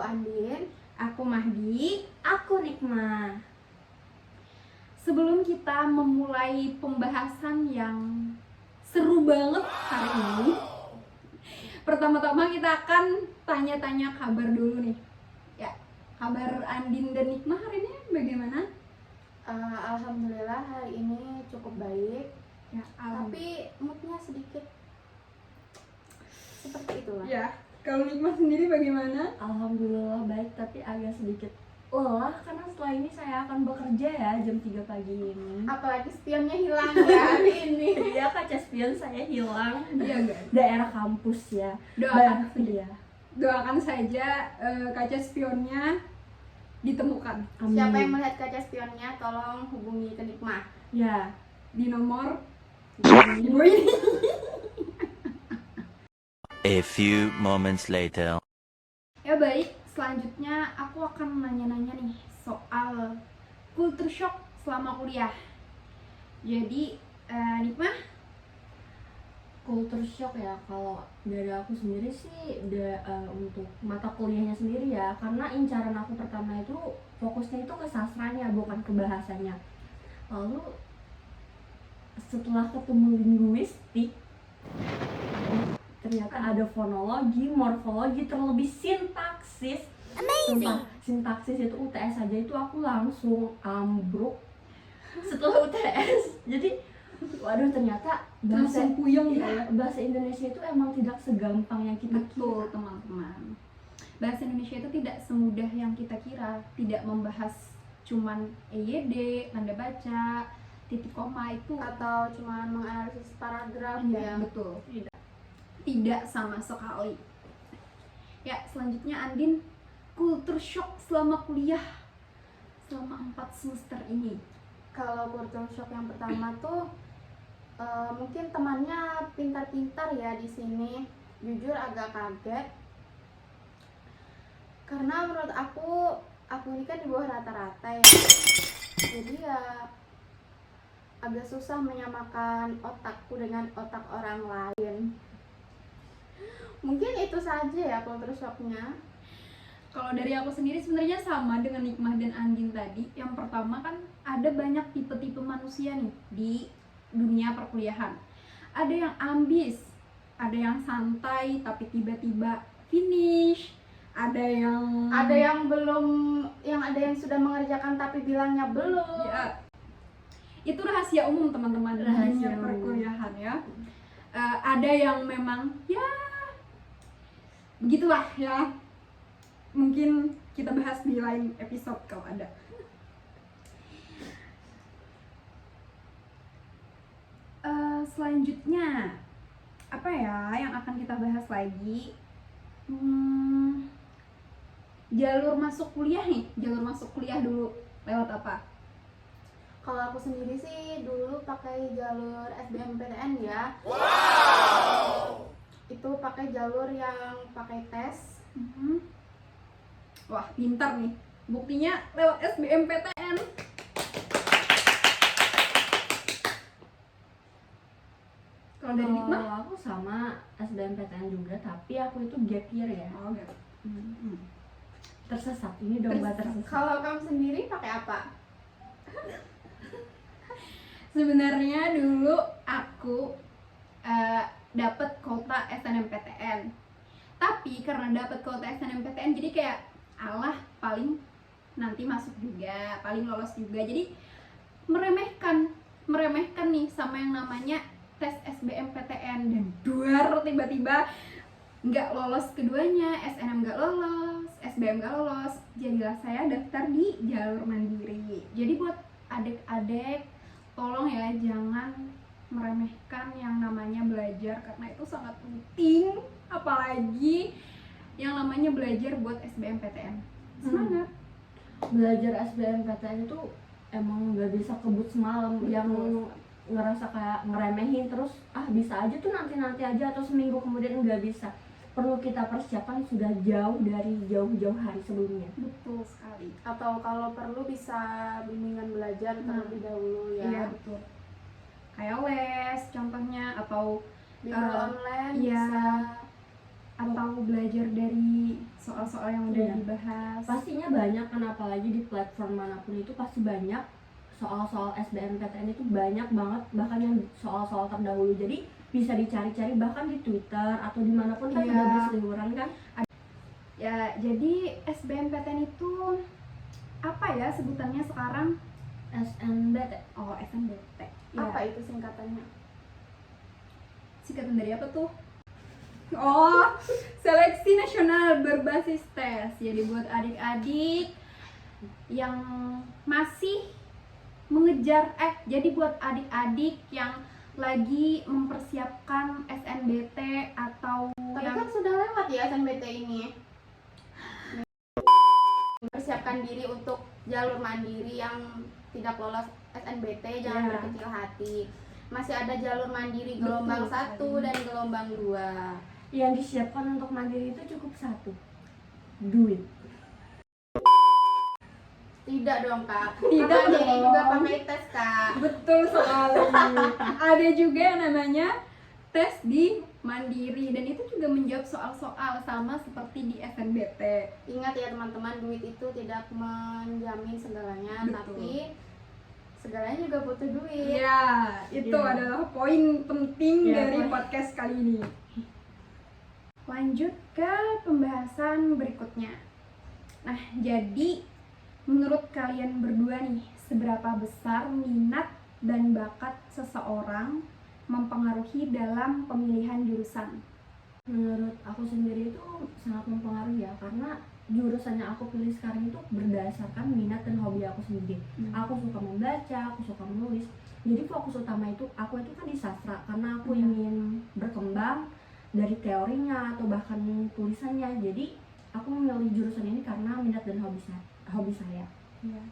Andin. Aku Mahdi. Aku Nikmah. Sebelum kita memulai pembahasan yang seru banget hari ini, pertama-tama kita akan tanya-tanya kabar dulu nih. Ya, kabar Andin dan Nikmah hari ini bagaimana? Alhamdulillah hari ini cukup baik. Ya, Tapi moodnya sedikit seperti itulah. ya, kalau Nikmah sendiri bagaimana? Alhamdulillah baik, tapi agak sedikit lelah karena setelah ini saya akan bekerja ya jam 3 pagi ini. Apalagi spionnya hilang ya hari ini. Iya, kaca spion saya hilang. Iya, guys. Daerah kampus ya. Doakan Iya. Doakan saja kaca spionnya ditemukan. Amin. Siapa yang melihat kaca spionnya tolong hubungi ke Nikmah. Ya. Di nomor ibu ini. A few moments later. Ya baik, selanjutnya aku akan nanya-nanya nih soal culture shock selama kuliah. Jadi, Nikmah, Culture shock ya, kalau dari aku sendiri sih untuk mata kuliahnya sendiri ya, karena incaran aku pertama itu fokusnya itu ke sastranya bukan ke bahasanya. Lalu setelah ketemu linguistik ternyata ada fonologi, morfologi, terlebih sintaksis. Sumpah, sintaksis itu UTS aja itu aku langsung ambruk setelah UTS. Jadi waduh, ternyata langsung puyeng gitu ya. bahasa Indonesia itu emang tidak segampang yang kita Betul, kira. teman-teman. Bahasa Indonesia itu tidak semudah yang kita kira. Tidak membahas cuman EYD, tanda baca, titik koma itu. Atau cuma menganalisis paragraf Ya, ya. betul. Tidak sama sekali. Ya, selanjutnya Andin, culture shock selama kuliah selama 4 semester ini. Kalau culture shock yang pertama tuh mungkin temannya pintar-pintar ya di sini. Jujur agak kaget. Karena menurut aku ini kan di bawah rata-rata ya. Jadi ya agak susah menyamakan otakku dengan otak orang lain. Mungkin itu saja ya culture shocknya. Kalau dari aku sendiri sebenarnya sama dengan Nikmah dan Andin tadi. Yang pertama kan ada banyak tipe-tipe manusia nih di dunia perkuliahan. Ada yang ambis, ada yang santai tapi tiba-tiba finish, ada yang belum, ada yang sudah mengerjakan tapi bilangnya belum. ya, itu rahasia umum teman-teman di dunia Rahasia umum. perkuliahan ya. Ada yang memang ya begitulah ya. Mungkin kita bahas di lain episode kalau ada. Selanjutnya apa ya yang akan kita bahas lagi? Jalur masuk kuliah nih. Jalur masuk kuliah dulu lewat apa? Kalau aku sendiri sih dulu pakai jalur SBMPTN ya. Itu pakai jalur yang pakai tes. Wah, pintar nih. Buktinya lewat SBMPTN. Kalau dari Nikmah? Kalau aku sama SBMPTN juga, tapi aku itu gap year ya. Oh, enggak. Tersesat, ini domba tersesat. Kalau kamu sendiri pakai apa? Sebenarnya dulu aku dapat kuota SNMPTN. Tapi karena dapat kuota SNMPTN jadi kayak alah paling nanti masuk juga, paling lolos juga. Jadi meremehkan nih sama yang namanya tes SBMPTN dan duar tiba-tiba nggak lolos keduanya, SNM nggak lolos, SBM nggak lolos. Jadilah saya daftar di jalur mandiri. Jadi buat adik-adik tolong ya jangan meremehkan yang namanya belajar karena itu sangat penting, apalagi yang namanya belajar buat SBMPTN. Semangat. Belajar SBMPTN itu emang nggak bisa kebut semalam. Yang ngerasa kayak ngeremehin terus bisa aja tuh nanti aja atau seminggu kemudian, nggak bisa. Perlu kita persiapan sudah jauh-jauh hari sebelumnya. Betul sekali. Atau kalau perlu bisa bimbingan belajar terlebih dahulu ya. Iya, betul. Kayak les contohnya, atau Bimbel online iya. bisa. atau belajar dari soal-soal yang udah Iya. dibahas. Pastinya banyak kan, apalagi di platform manapun itu pasti banyak soal-soal SBMPTN itu banyak banget, bahkan yang soal-soal terdahulu. Jadi bisa dicari-cari bahkan di Twitter atau dimanapun kan Iya. udah berseliweran kan. Ya, jadi SBMPTN itu apa ya sebutannya sekarang? SNBT. Oh, SNBT. Ya. Apa itu singkatannya? Singkatan dari apa tuh? Oh, Seleksi Nasional Berbasis Tes. Jadi buat adik-adik yang masih mengejar jadi buat adik-adik yang lagi mempersiapkan SNBT atau Tapi yang kan sudah lewat ya SNBT ini. Persiapkan diri untuk jalur mandiri yang tidak lolos SNBT, jangan Ya. berkecil hati. Masih ada jalur mandiri gelombang Betul 1 dan gelombang 2. Yang disiapkan untuk mandiri itu cukup satu, duit. Tidak dong kak. Tidak Mandiri dong. juga pakai tes kak. betul sekali. Ada juga yang namanya tes di mandiri dan itu juga menjawab soal-soal sama seperti di SNBT. Ingat ya teman-teman, duit itu tidak menjamin segalanya, Betul. tapi segalanya juga butuh duit. Iya, itu Iya. adalah poin penting Iya, dari poin. podcast kali ini. Lanjut ke pembahasan berikutnya. Nah, jadi menurut kalian berdua nih, seberapa besar minat dan bakat seseorang mempengaruhi dalam pemilihan jurusan? Menurut aku sendiri itu sangat mempengaruhi ya, karena jurusannya aku pilih sekarang itu berdasarkan minat dan hobi aku sendiri. Aku suka membaca, aku suka menulis. Jadi fokus utama itu aku itu kan di sastra, karena aku ingin berkembang dari teorinya atau bahkan tulisannya. Jadi aku memilih jurusan ini karena minat dan hobi saya. Ya.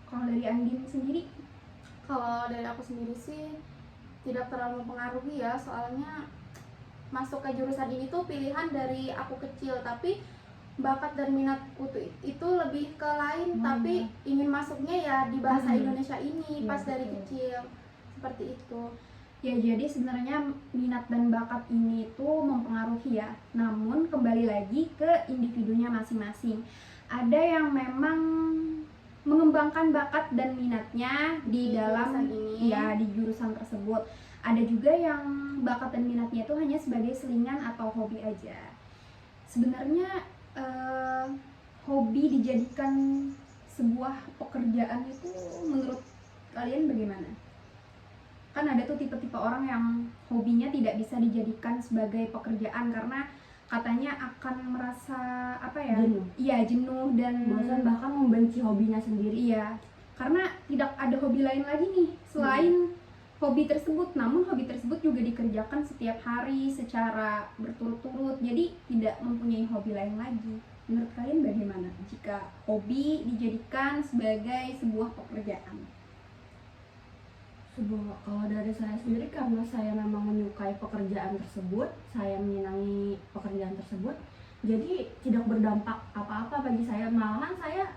Kalau dari Andin sendiri, Kalau dari aku sendiri sih tidak terlalu mempengaruhi ya, soalnya masuk ke jurusan ini tuh pilihan dari aku kecil, tapi bakat dan minatku tuh itu lebih ke lain, tapi ingin masuknya ya di bahasa Indonesia ini Iya, pas dari betul. kecil, seperti itu. ya jadi sebenarnya minat dan bakat ini tuh mempengaruhi ya. Namun kembali lagi ke individunya masing-masing. Ada yang memang mengembangkan bakat dan minatnya di dalam jurusan ini. ya di jurusan tersebut. Ada juga yang bakat dan minatnya itu hanya sebagai selingan atau hobi aja. Sebenarnya hobi dijadikan sebuah pekerjaan itu menurut kalian bagaimana? Kan ada tuh tipe-tipe orang yang hobinya tidak bisa dijadikan sebagai pekerjaan karena katanya akan merasa apa ya? Jenuh. Iya, jenuh dan Bosan, bahkan membenci hobinya sendiri. iya, karena tidak ada hobi lain lagi nih selain hobi tersebut. Namun hobi tersebut juga dikerjakan setiap hari secara berturut-turut, jadi tidak mempunyai hobi lain lagi. Menurut kalian bagaimana jika hobi dijadikan sebagai sebuah pekerjaan? Kalau dari saya sendiri, karena saya memang menyukai pekerjaan tersebut, saya menyenangi pekerjaan tersebut, jadi tidak berdampak apa-apa bagi saya. Malahan saya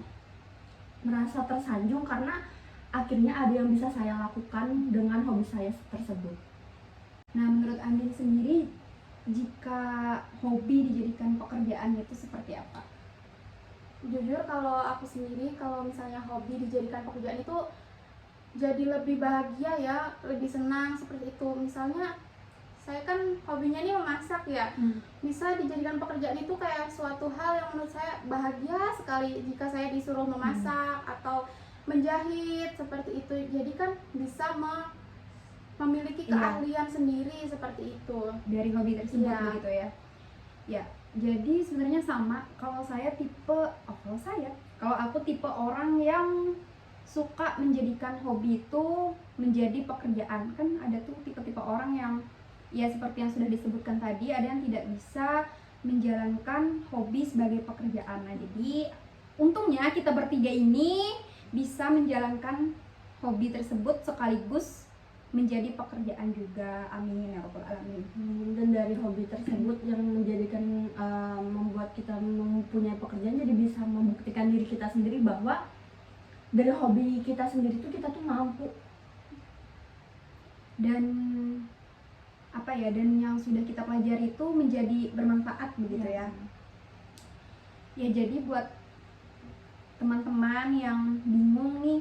merasa tersanjung karena akhirnya ada yang bisa saya lakukan dengan hobi saya tersebut. Nah, menurut Andin sendiri, jika hobi dijadikan pekerjaan itu seperti apa? Jujur kalau aku sendiri, kalau misalnya hobi dijadikan pekerjaan itu jadi lebih bahagia ya, lebih senang seperti itu. Misalnya saya kan hobinya nih memasak ya, bisa dijadikan pekerjaan itu kayak suatu hal yang menurut saya bahagia sekali jika saya disuruh memasak atau menjahit seperti itu. Jadi kan bisa memiliki keahlian sendiri seperti itu Dari hobi tersebut Iya. begitu ya. Ya, jadi sebenarnya sama. Kalau aku tipe orang yang suka menjadikan hobi itu menjadi pekerjaan. Kan ada tuh tipe-tipe orang yang ya seperti yang sudah disebutkan tadi, ada yang tidak bisa menjalankan hobi sebagai pekerjaan. Nah, jadi untungnya kita bertiga ini bisa menjalankan hobi tersebut sekaligus menjadi pekerjaan juga. Amin ya rabbal alamin. Dan dari hobi tersebut yang menjadikan membuat kita mempunyai pekerjaan, jadi bisa membuktikan diri kita sendiri bahwa dari hobi kita sendiri itu kita tuh mampu. Dan dan yang sudah kita pelajari itu menjadi bermanfaat begitu ya. Ya jadi buat teman-teman yang bingung nih,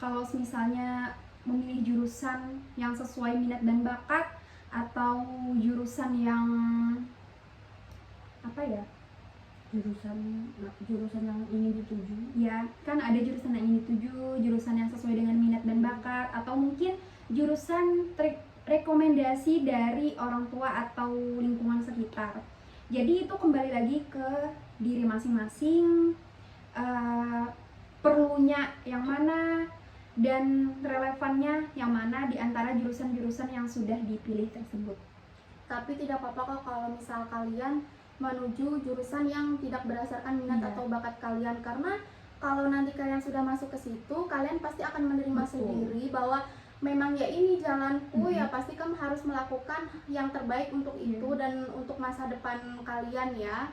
kalau misalnya memilih jurusan yang sesuai minat dan bakat atau jurusan yang apa ya, jurusan yang ingin dituju. ya kan ada jurusan yang ingin dituju, jurusan yang sesuai dengan minat dan bakat, atau mungkin jurusan rekomendasi dari orang tua atau lingkungan sekitar. Jadi itu kembali lagi ke diri masing-masing, perlunya yang mana dan relevannya yang mana di antara jurusan-jurusan yang sudah dipilih tersebut. Tapi tidak apa-apa kok kalau misal kalian menuju jurusan yang tidak berdasarkan minat Iya. atau bakat kalian, karena kalau nanti kalian sudah masuk ke situ, kalian pasti akan menerima Betul. sendiri bahwa memang ya ini jalanku, ya pasti kamu harus melakukan yang terbaik untuk itu dan untuk masa depan kalian ya.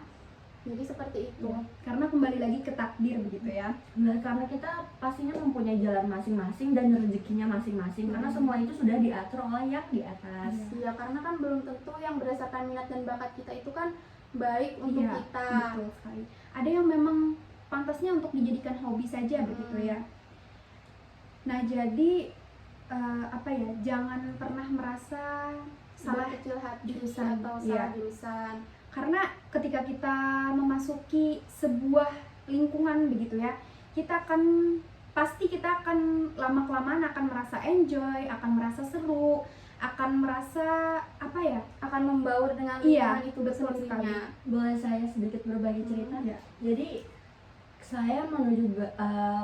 Jadi seperti itu. Ya, karena kembali lagi ke takdir begitu ya. Nah, karena kita pastinya mempunyai jalan masing-masing dan rezekinya masing-masing, karena semua itu sudah diatur oleh yang di atas. Iya, karena kan belum tentu yang berdasarkan minat dan bakat kita itu kan baik untuk Iya, kita. betul sekali. Ada yang memang pantasnya untuk dijadikan hobi saja begitu ya. Nah jadi apa ya, jangan pernah merasa salah Kecil hati jurusan, atau iya. salah jurusan. Karena ketika kita memasuki sebuah lingkungan begitu ya, kita akan lama-kelamaan akan merasa enjoy, akan merasa seru, akan merasa apa ya, Akan membaur dengan Iya, lingkungan itu betul sendirinya. Boleh saya sedikit berbagi cerita? ya. Jadi saya menuju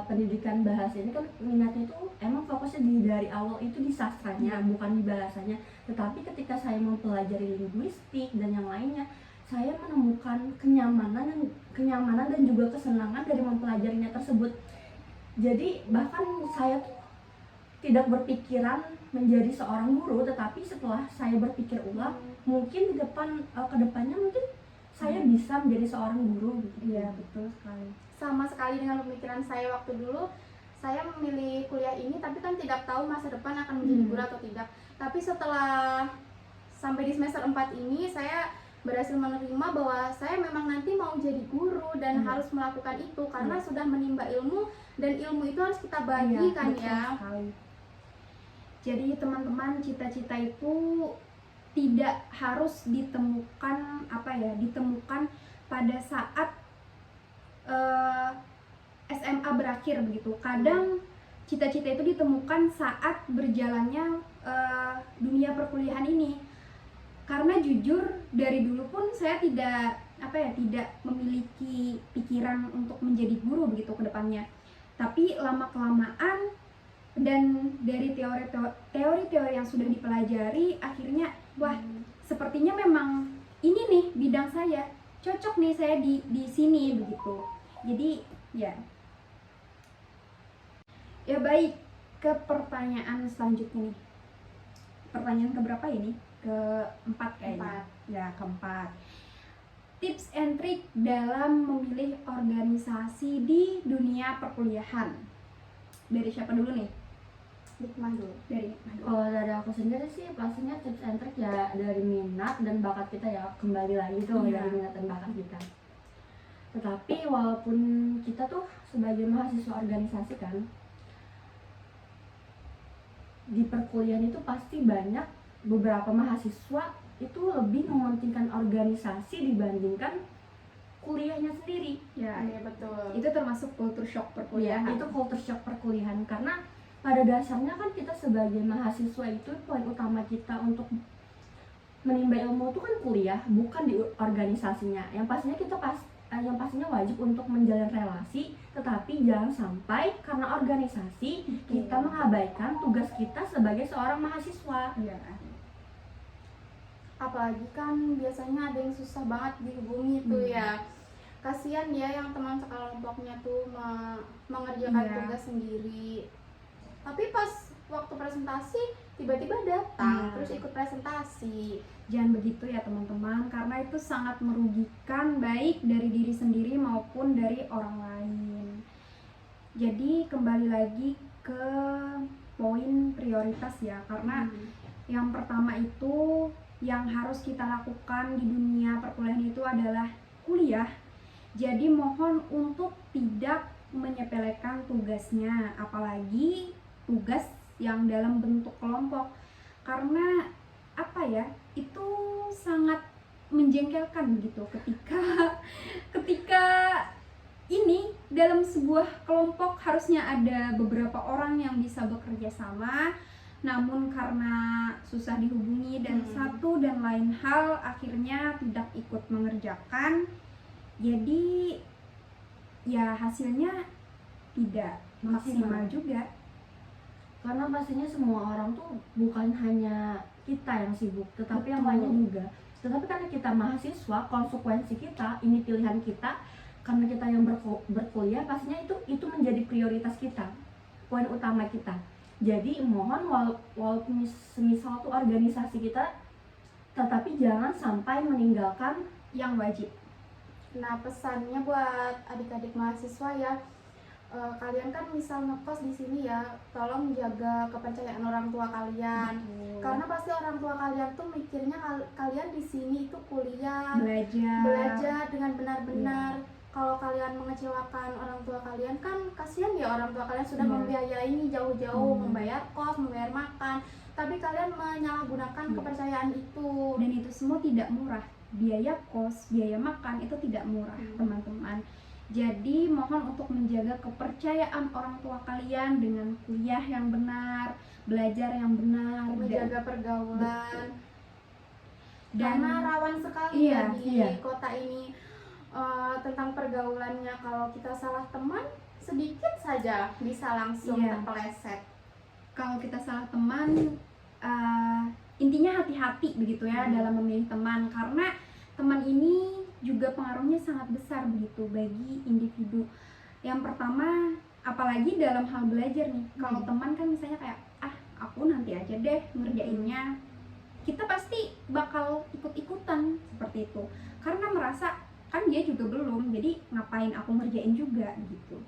pendidikan bahasa ini kan minatnya itu emang fokusnya dari awal itu di sastranya, bukan di bahasanya. Tetapi ketika saya mempelajari linguistik dan yang lainnya, saya menemukan kenyamanan dan juga kesenangan dari mempelajarinya tersebut. Jadi bahkan saya tuh tidak berpikiran menjadi seorang guru, tetapi setelah saya berpikir ulang, mungkin kedepannya mungkin saya bisa menjadi seorang guru gitu. Iya, betul sekali. Sama sekali dengan pemikiran saya waktu dulu. Saya memilih kuliah ini tapi kan tidak tahu masa depan akan menjadi guru atau tidak. Tapi setelah sampai di semester 4 ini saya berhasil menerima bahwa saya memang nanti mau jadi guru dan harus melakukan itu karena sudah menimba ilmu, dan ilmu itu harus kita bagikan Betul ya. sekali. Jadi teman-teman, cita-cita itu tidak harus ditemukan ditemukan pada saat SMA berakhir begitu. Kadang cita-cita itu ditemukan saat berjalannya dunia perkuliahan ini. Karena jujur dari dulu pun saya tidak memiliki pikiran untuk menjadi guru begitu ke depannya. Tapi lama-kelamaan dan dari teori-teori yang sudah dipelajari, akhirnya wah, sepertinya memang ini nih bidang saya, cocok nih saya di sini begitu. Jadi ya baik, ke pertanyaan selanjutnya nih. Pertanyaan keberapa ini? Keempat kayaknya. Ya, keempat. Tips and trik dalam memilih organisasi di dunia perkuliahan. Dari siapa dulu nih? Hikmah dulu. Dari Hikmah dulu. Kalau dari aku sendiri sih pastinya tips and trick ya dari minat dan bakat kita ya, kembali lagi tuh Iya. dari minat dan bakat kita. Tetapi walaupun kita tuh sebagai mahasiswa organisasi kan, di perkuliahan itu pasti banyak beberapa mahasiswa itu lebih mementingkan organisasi dibandingkan kuliahnya sendiri. Ya, Iya betul. itu termasuk culture shock perkuliahan. Itu culture shock perkuliahan, karena pada dasarnya kan kita sebagai mahasiswa itu poin utama kita untuk menimba ilmu itu kan kuliah, bukan di organisasinya. Yang pastinya wajib untuk menjalin relasi, tetapi jangan sampai karena organisasi kita mengabaikan tugas kita sebagai seorang mahasiswa. Iya. Apalagi kan biasanya ada yang susah banget dihubungi tuh ya. Kasihan ya yang teman sekelompoknya tuh mengerjakan Iya. tugas sendiri. Tapi pas waktu presentasi tiba-tiba datang terus ikut presentasi. Jangan begitu ya teman-teman, karena itu sangat merugikan baik dari diri sendiri maupun dari orang lain. Jadi kembali lagi ke poin prioritas ya, karena yang pertama itu yang harus kita lakukan di dunia perkuliahan itu adalah kuliah. Jadi mohon untuk tidak menyepelekan tugasnya, apalagi tugas yang dalam bentuk kelompok. Karena apa ya? Itu sangat menjengkelkan gitu ketika ini dalam sebuah kelompok harusnya ada beberapa orang yang bisa bekerja sama, namun karena susah dihubungi dan satu dan lain hal akhirnya tidak ikut mengerjakan. Jadi ya hasilnya tidak maksimal juga. Karena pastinya semua orang tuh bukan hanya kita yang sibuk, tetapi yang Betul. lainnya juga. Tetapi karena kita mahasiswa, konsekuensi kita, ini pilihan kita, karena kita yang berkuliah, pastinya itu menjadi prioritas kita, poin utama kita. Jadi mohon walaupun semisal tuh organisasi kita, tetapi jangan sampai meninggalkan Yang wajib. Nah, pesannya buat adik-adik mahasiswa ya, kalian kan misal ngekos di sini ya, tolong jaga kepercayaan orang tua kalian. Karena pasti orang tua kalian tuh mikirnya kalian di sini itu kuliah, belajar dengan benar-benar. Kalau kalian mengecewakan orang tua kalian, kan kasihan ya, orang tua kalian sudah membiayai ini jauh-jauh, membayar kos, membayar makan, tapi kalian menyalahgunakan kepercayaan itu. Dan itu semua tidak murah. Biaya kos, biaya makan itu tidak murah, teman-teman. Jadi mohon untuk menjaga kepercayaan orang tua kalian dengan kuliah yang benar, belajar yang benar, Menjaga pergaulan. dan Karena rawan sekali Iya, ya di iya. kota ini tentang pergaulannya. Kalau kita salah teman sedikit saja bisa langsung Iya. terpeleset. kalau kita salah teman, intinya hati-hati begitu ya dalam memilih teman, karena teman ini juga pengaruhnya sangat besar begitu bagi individu. Yang pertama, apalagi dalam hal belajar nih, kalau teman kan misalnya kayak aku nanti aja deh ngerjainnya, kita pasti bakal ikut-ikutan seperti itu karena merasa kan dia juga belum, jadi ngapain aku ngerjain juga gitu.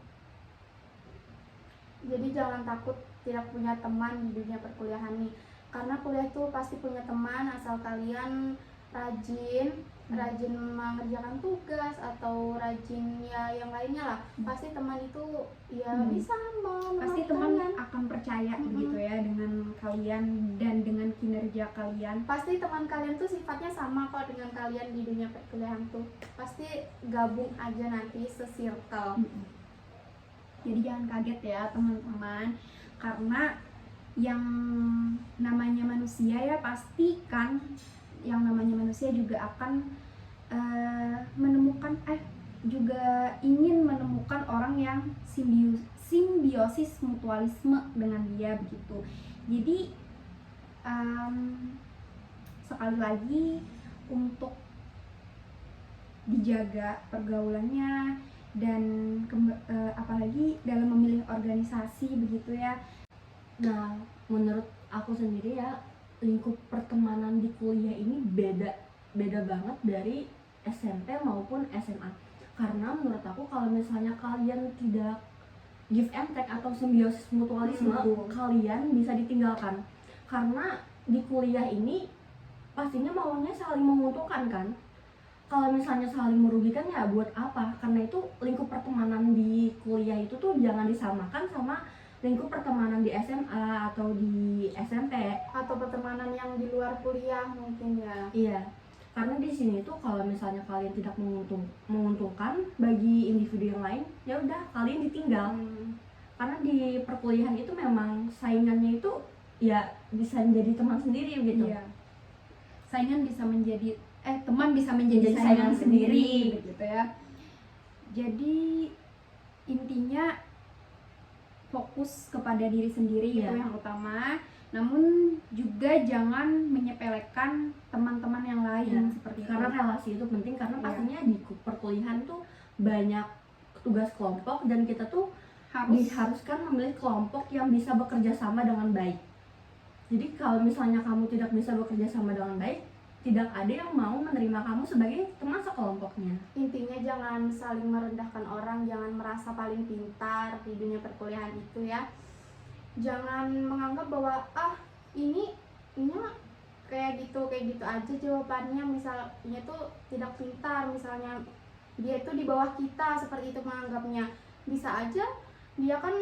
Jadi jangan takut tidak punya teman di dunia perkuliahan nih. Karena kuliah itu pasti punya teman asal kalian rajin mengerjakan tugas atau rajin ya yang lainnya lah. Pasti teman itu ya bisa Pasti menemani teman kalian. akan percaya begitu ya dengan kalian dan dengan kinerja kalian. Pasti teman kalian tuh sifatnya sama kok dengan kalian di dunia perkuliahan tuh. Pasti gabung aja nanti se-circle. Jadi jangan kaget ya teman-teman, karena yang namanya manusia ya pasti kan, yang namanya manusia juga akan juga ingin menemukan orang yang simbiosis mutualisme dengan dia begitu. Jadi sekali lagi untuk dijaga pergaulannya dan apalagi dalam memilih organisasi begitu ya. Nah, menurut aku sendiri ya, lingkup pertemanan di kuliah ini beda banget dari SMP maupun SMA. Karena menurut aku kalau misalnya kalian tidak give and take atau simbiosis mutualisme, kalian bisa ditinggalkan. Karena di kuliah ini pastinya maunya saling menguntungkan kan. Kalau misalnya saling merugikan ya buat apa? Karena itu lingkup pertemanan di kuliah itu tuh jangan disamakan sama lingkup pertemanan di SMA atau di SMP Atau pertemanan yang di luar kuliah mungkin ya. Iya, karena di sini tuh kalau misalnya kalian tidak menguntungkan bagi individu yang lain, ya udah kalian ditinggal. Karena di perkuliahan itu memang saingannya itu ya bisa menjadi teman sendiri gitu. Iya. Saingan bisa menjadi teman bisa menjadi saingan saingan sendiri sendiri. begitu ya. Jadi intinya fokus kepada diri sendiri itu Iya. yang utama. Namun juga jangan menyepelekan teman-teman yang lain Iya. seperti itu. Karena relasi itu penting karena Iya. pastinya di perkuliahan tuh banyak tugas kelompok dan kita tuh diharuskan memilih kelompok yang bisa bekerja sama dengan baik. Jadi kalau misalnya kamu tidak bisa bekerja sama dengan baik, tidak ada yang mau menerima kamu sebagai teman sekelompoknya. Intinya jangan saling merendahkan orang, jangan merasa paling pintar di dunia perkuliahan itu ya. Jangan menganggap bahwa ini mah kayak gitu aja jawabannya, misalnya tuh tidak pintar, misalnya dia itu di bawah kita, seperti itu menganggapnya. Bisa aja dia kan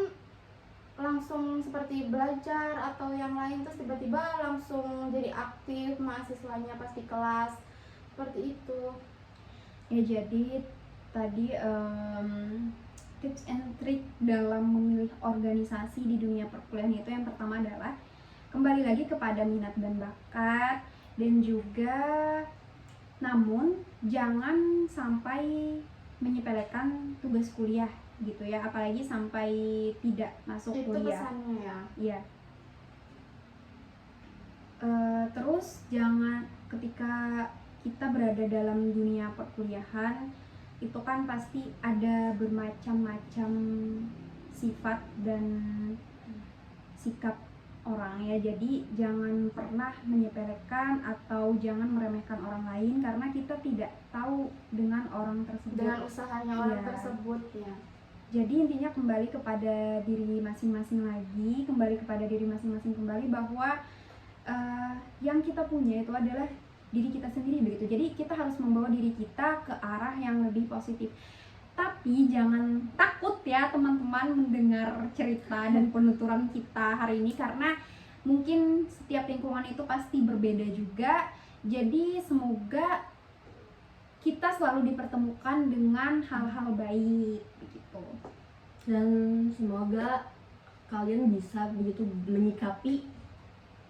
langsung seperti belajar atau yang lain, terus tiba-tiba langsung jadi aktif mahasiswanya pas di kelas, seperti itu. Ya, jadi tadi tips and trick dalam memilih organisasi di dunia perkuliahan itu yang pertama adalah kembali lagi kepada minat dan bakat, dan juga namun jangan sampai menyepelekan tugas kuliah gitu ya, apalagi sampai tidak masuk Itu kuliah. pesannya ya. Iya. Terus jangan, ketika kita berada dalam dunia perkuliahan itu kan pasti ada bermacam-macam sifat dan sikap orang ya, jadi jangan pernah menyepelekan atau jangan meremehkan orang lain karena kita tidak tahu dengan orang tersebut, Dengan usahanya orang Iya. tersebut ya. Jadi intinya kembali kepada diri masing-masing lagi, kembali kepada diri masing-masing kembali, bahwa yang kita punya itu adalah diri kita sendiri begitu. Jadi kita harus membawa diri kita ke arah yang lebih positif. Tapi jangan takut ya teman-teman mendengar cerita dan penuturan kita hari ini, karena mungkin setiap lingkungan itu pasti berbeda juga. Jadi semoga kita selalu dipertemukan dengan hal-hal baik begitu. Dan semoga kalian bisa begitu menyikapi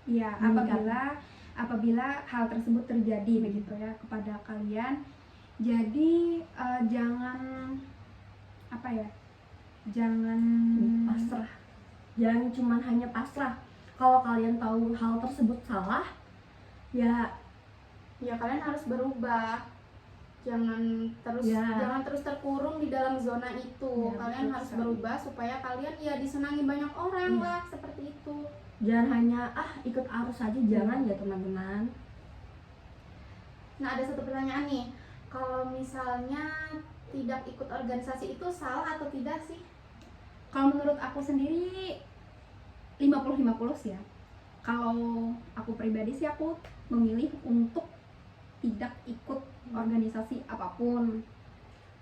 Ya, apabila hal tersebut terjadi begitu ya kepada kalian. Jadi jangan jangan pasrah. Jangan cuma hanya pasrah. Kalau kalian tahu hal tersebut salah, ya Kalian harus berubah. Jangan terus terkurung di dalam zona itu. Ya, Kalian betul harus sekali. berubah supaya kalian ya disenangi banyak orang Iya. lah, seperti itu. jangan hanya ikut arus saja, jangan ya teman-teman. Nah, ada satu pertanyaan nih. Kalau misalnya tidak ikut organisasi itu salah atau tidak sih? Kalau menurut aku sendiri 50-50 sih ya. Kalau aku pribadi sih aku memilih untuk tidak ikut organisasi apapun.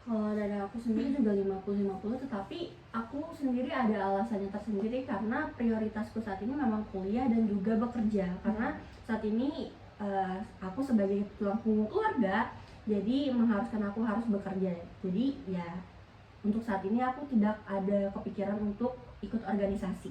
Kalau dari aku sendiri juga 50-50, tetapi aku sendiri ada alasannya tersendiri karena prioritasku saat ini memang kuliah dan juga bekerja. Karena saat ini aku sebagai tulang punggung keluarga, jadi mengharuskan aku harus bekerja. Jadi ya untuk saat ini aku tidak ada kepikiran untuk ikut organisasi.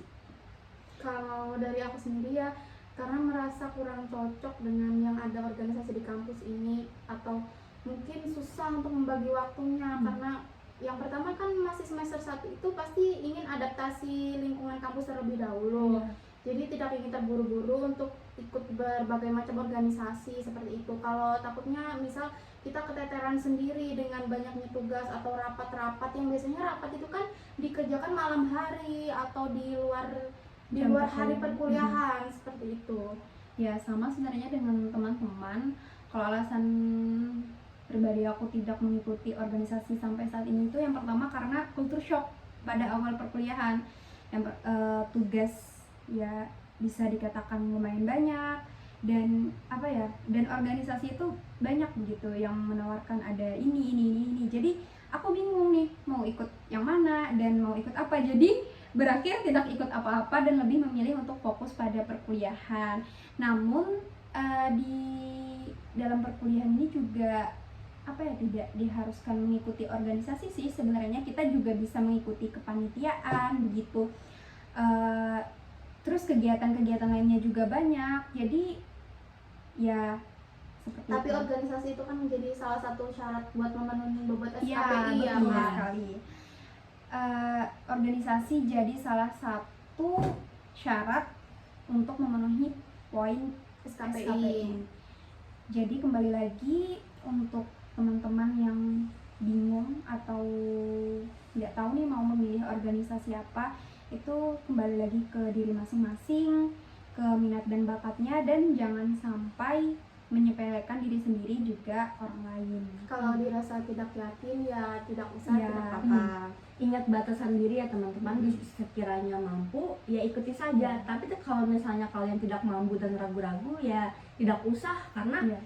Kalau dari aku sendiri ya, karena merasa kurang cocok dengan yang ada organisasi di kampus ini, atau mungkin susah untuk membagi waktunya. Karena yang pertama kan masih semester 1 itu pasti ingin adaptasi lingkungan kampus terlebih dahulu. Jadi tidak ingin terburu-buru untuk ikut berbagai macam organisasi seperti itu. Kalau takutnya misal kita keteteran sendiri dengan banyaknya tugas atau rapat-rapat yang biasanya rapat itu kan dikerjakan malam hari atau di luar hari perkuliahan, seperti itu. Ya sama sebenarnya dengan teman-teman. Kalau alasan pribadi aku tidak mengikuti organisasi sampai saat ini itu yang pertama karena culture shock pada awal perkuliahan. Yang tugas ya bisa dikatakan lumayan banyak, dan dan organisasi itu banyak begitu yang menawarkan ada ini. Jadi aku bingung nih mau ikut yang mana dan mau ikut apa. Jadi berakhir tidak ikut apa-apa dan lebih memilih untuk fokus pada perkuliahan. Namun di dalam perkuliahan ini juga tidak diharuskan mengikuti organisasi sih sebenarnya. Kita juga bisa mengikuti kepanitiaan begitu. Terus kegiatan-kegiatan lainnya juga banyak. Jadi ya seperti Tapi itu. organisasi itu kan menjadi salah satu syarat buat memenuhi bobot SKPI ya, betul Mbak. sekali. Organisasi jadi salah satu syarat untuk memenuhi poin SKPI. Jadi kembali lagi untuk teman-teman yang bingung atau nggak tahu nih mau memilih organisasi apa, itu kembali lagi ke diri masing-masing, ke minat dan bakatnya, dan jangan sampai menyepelekan diri sendiri juga orang lain. Kalau dirasa tidak yakin ya tidak usah, Ya, tidak apa-apa. Ingat batasan diri ya teman-teman. Sekiranya mampu ya ikuti saja. Tapi kalau misalnya kalian tidak mampu dan ragu-ragu ya tidak usah, karena Iya.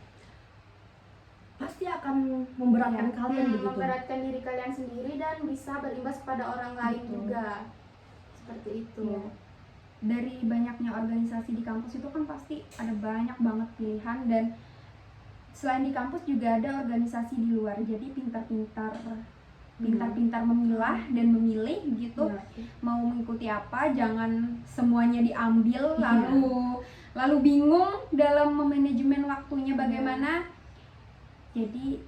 pasti akan memberatkan kalian begitu. memberatkan diri kalian sendiri dan bisa berimbas kepada orang lain Betul. juga. Seperti itu. Iya. Dari banyaknya organisasi di kampus itu kan pasti ada banyak banget pilihan, dan selain di kampus juga ada organisasi di luar. Jadi pintar-pintar memilah dan memilih gitu. Iya. Mau mengikuti apa, jangan semuanya diambil Iya. lalu bingung dalam memanajemen waktunya bagaimana. Jadi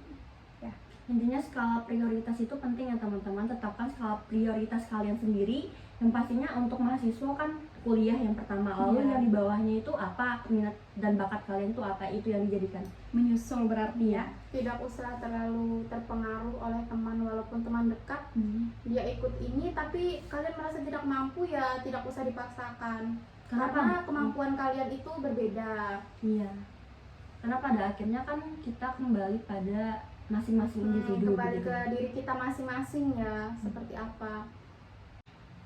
Intinya skala prioritas itu penting ya teman-teman. Tetapkan skala prioritas kalian sendiri. Yang pastinya untuk mahasiswa kan kuliah yang pertama, lalu Iya. yang di bawahnya itu apa, minat dan bakat kalian itu apa, itu yang dijadikan. menyusul berarti ya. Tidak usah terlalu terpengaruh oleh teman, walaupun teman dekat dia ikut ini tapi kalian merasa tidak mampu, ya tidak usah dipaksakan. Karena kemampuan kalian itu berbeda. Iya. Karena pada akhirnya kan kita kembali pada masing-masing individu Kembali begitu. ke diri kita masing-masing ya, seperti apa.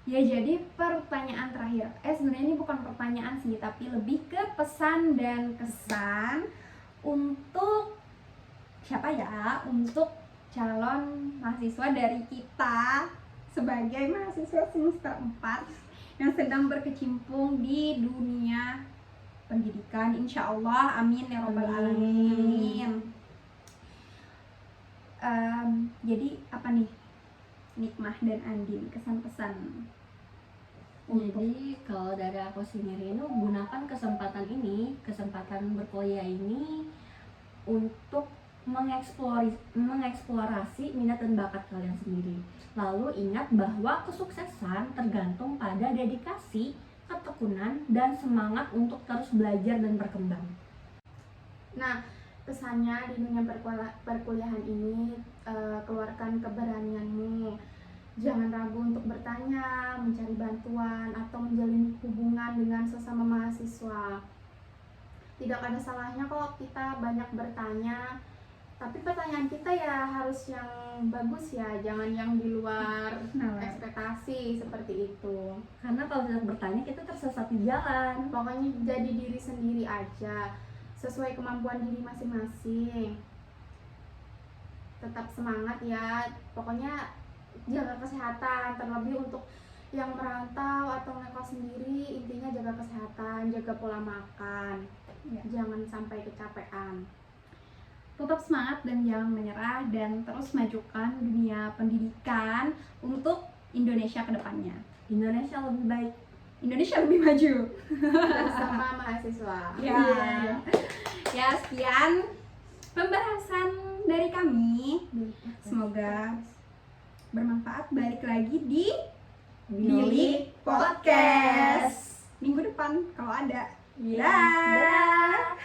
Ya, jadi pertanyaan terakhir. Sebenarnya ini bukan pertanyaan sih, tapi lebih ke pesan dan kesan untuk siapa ya? Untuk calon mahasiswa dari kita sebagai mahasiswa semester 4 yang sedang berkecimpung di dunia pendidikan. Insya Allah, amin ya robbal alamin. Jadi apa nih, Nikmah dan Andin, kesan-pesan? Jadi kalau dari aku sendiri itu gunakan kesempatan berkuliah ini untuk mengeksplorasi minat dan bakat kalian sendiri. Lalu ingat bahwa kesuksesan tergantung pada dedikasi, ketekunan, dan semangat untuk terus belajar dan berkembang. Nah, pesannya di dunia perkuliahan ini, keluarkan keberanianmu. Jangan ragu untuk bertanya, mencari bantuan, atau menjalin hubungan dengan sesama mahasiswa. Tidak ada salahnya kok kita banyak bertanya, tapi pertanyaan kita ya harus yang bagus ya, jangan yang di luar ekspektasi seperti itu. Karena kalau tidak bertanya kita tersesat di jalan. Pokoknya jadi diri sendiri aja, sesuai kemampuan diri masing-masing. Tetap semangat ya, pokoknya jaga kesehatan, terlebih untuk yang merantau atau ngekos sendiri, intinya jaga kesehatan, jaga pola makan, jangan sampai kecapean. Tetap semangat dan jangan menyerah, dan terus majukan dunia pendidikan untuk Indonesia ke depannya. Indonesia lebih baik. Indonesia lebih maju. Bersama mahasiswa. Ya, sekian pembahasan dari kami. Semoga bermanfaat. Balik lagi di Bilik Podcast minggu depan kalau ada. Iya. Dah.